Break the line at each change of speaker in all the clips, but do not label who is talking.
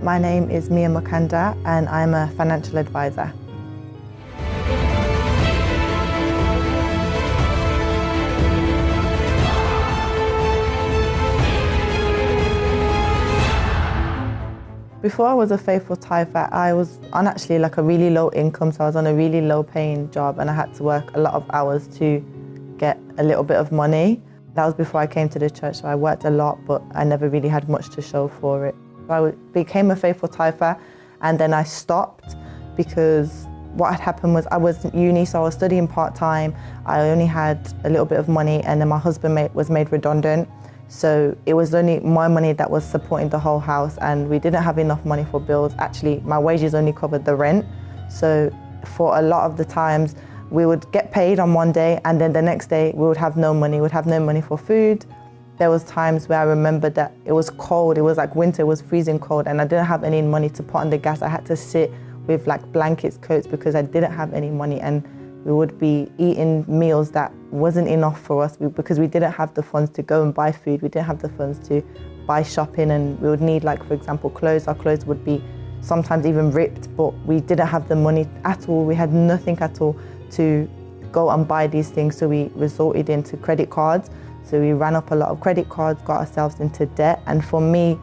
My name is Mokanda and I'm a financial advisor. Before I was a faithful tither, I was on actually like a really low income, so I was on a really low paying job and I had to work a lot of hours to get a little bit of money. That was before I came to the church, so I worked a lot, but I never really had much to show for it. I became a faithful tither and then I stopped because what had happened was I was in uni, so I was studying part-time. I only had a little bit of money and then my husband was made redundant. So it was only my money that was supporting the whole house and we didn't have enough money for bills. Actually, my wages only covered the rent. So for a lot of the times, we would get paid on one day and then the next day we would have no money. We'd have no money for food. There was times where I remember that it was cold. It was like winter, it was freezing cold and I didn't have any money to put on the gas. I had to sit with like blankets, coats because I didn't have any money and we would be eating meals that wasn't enough for us because we didn't have the funds to go and buy food. We didn't have the funds to buy shopping and we would need, like, for example, clothes. Our clothes would be sometimes even ripped, but we didn't have the money at all. We had nothing at all to go and buy these things. So we resorted into credit cards. So we ran up a lot of credit cards, got ourselves into debt. And for me,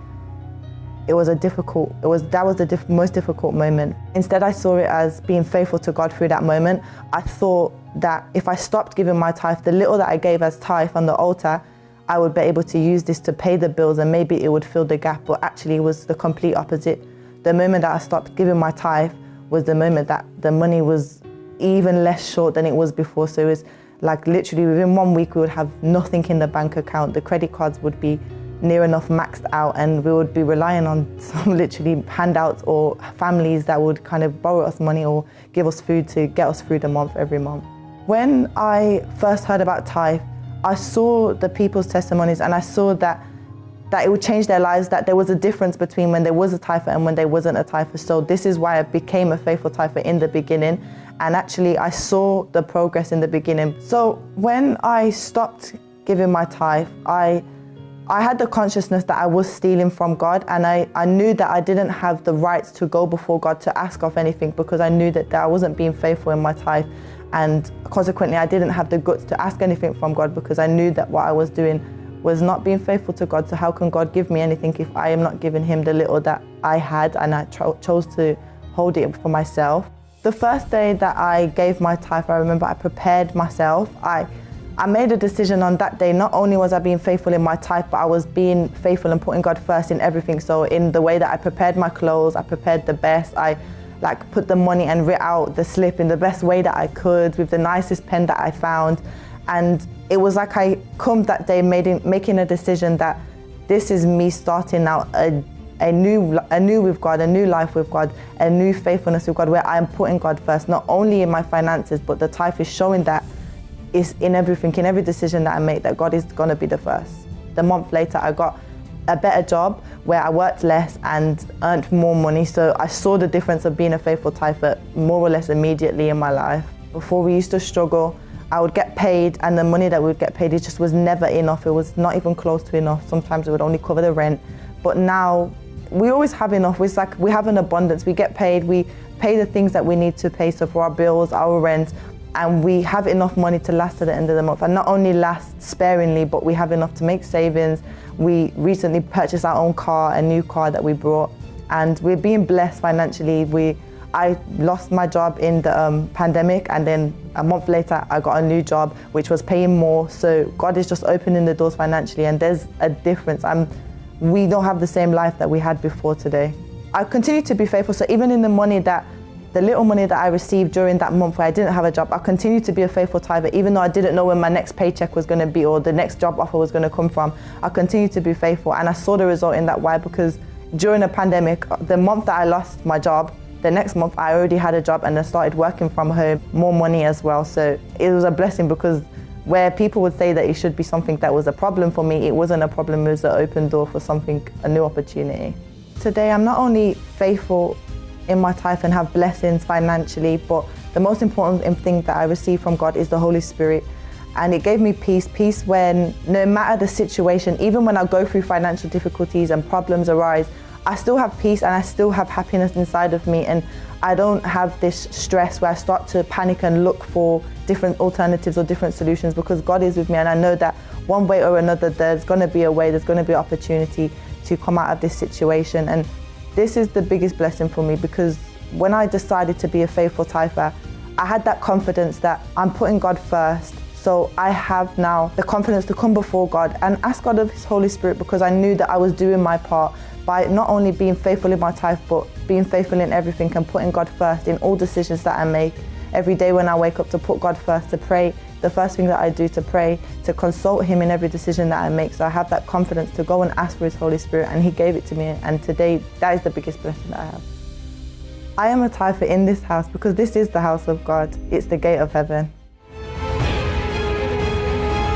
that was the most difficult moment. Instead, I saw it as being faithful to God through that moment. I thought that if I stopped giving my tithe, the little that I gave as tithe on the altar, I would be able to use this to pay the bills and maybe it would fill the gap. But actually, it was the complete opposite. The moment that I stopped giving my tithe was the moment that the money was even less short than it was before. So it was like literally within 1 week, we would have nothing in the bank account. The credit cards would be near enough maxed out and we would be relying on some literally handouts or families that would kind of borrow us money or give us food to get us through the month every month. When I first heard about tithe, I saw the people's testimonies and I saw that it would change their lives, that there was a difference between when there was a tither and when there wasn't a tither. So this is why I became a faithful tither in the beginning. And actually I saw the progress in the beginning. So when I stopped giving my tithe, I had the consciousness that I was stealing from God and I knew that I didn't have the rights to go before God to ask of anything because I knew that I wasn't being faithful in my tithe and consequently I didn't have the guts to ask anything from God because I knew that what I was doing was not being faithful to God. So how can God give me anything if I am not giving him the little that I had and I chose to hold it for myself? The first day that I gave my tithe, I remember I prepared myself. I made a decision on that day. Not only was I being faithful in my tithe, but I was being faithful and putting God first in everything. So in the way that I prepared my clothes, I prepared the best. I put the money and writ out the slip in the best way that I could with the nicest pen that I found. And it was like I come that day making a decision that this is me starting out a new with God, a new life with God, a new faithfulness with God, where I'm putting God first, not only in my finances, but the tithe is showing that is in everything, in every decision that I make, that God is gonna be the first. The month later, I got a better job where I worked less and earned more money. So I saw the difference of being a faithful tither more or less immediately in my life. Before we used to struggle, I would get paid and the money that we would get paid, it just was never enough. It was not even close to enough. Sometimes it would only cover the rent. But now we always have enough. It's like we have an abundance. We get paid, we pay the things that we need to pay. So for our bills, our rent, and we have enough money to last to the end of the month. And not only last sparingly, but we have enough to make savings. We recently purchased our own car, a new car that we brought, and we're being blessed financially. I lost my job in the pandemic, and then a month later, I got a new job, which was paying more. So God is just opening the doors financially, and there's a difference. We don't have the same life that we had before today. I continue to be faithful, so even in the little money that I received during that month where I didn't have a job, I continued to be a faithful tither, even though I didn't know when my next paycheck was going to be or the next job offer was going to come from. I continued to be faithful and I saw the result in that. Why? Because during a pandemic, the month that I lost my job, the next month I already had a job and I started working from home, more money as well. So it was a blessing because where people would say that it should be something that was a problem for me, it wasn't a problem, it was an open door for something, a new opportunity. Today, I'm not only faithful in my tithe and have blessings financially, but the most important thing that I receive from God is the Holy Spirit. And it gave me peace when no matter the situation, even when I go through financial difficulties and problems arise, I still have peace and I still have happiness inside of me, and I don't have this stress where I start to panic and look for different alternatives or different solutions, because God is with me, and I know that one way or another there's going to be a way, there's going to be an opportunity to come out of this situation. And this is the biggest blessing for me, because when I decided to be a faithful tither, I had that confidence that I'm putting God first. So I have now the confidence to come before God and ask God of His Holy Spirit, because I knew that I was doing my part by not only being faithful in my tithe, but being faithful in everything and putting God first in all decisions that I make. Every day when I wake up, to put God first, to pray, the first thing that I do, to pray, to consult Him in every decision that I make. So I have that confidence to go and ask for His Holy Spirit, and He gave it to me. And today, that is the biggest blessing that I have. I am a tither in this house because this is the house of God. It's the gate of heaven.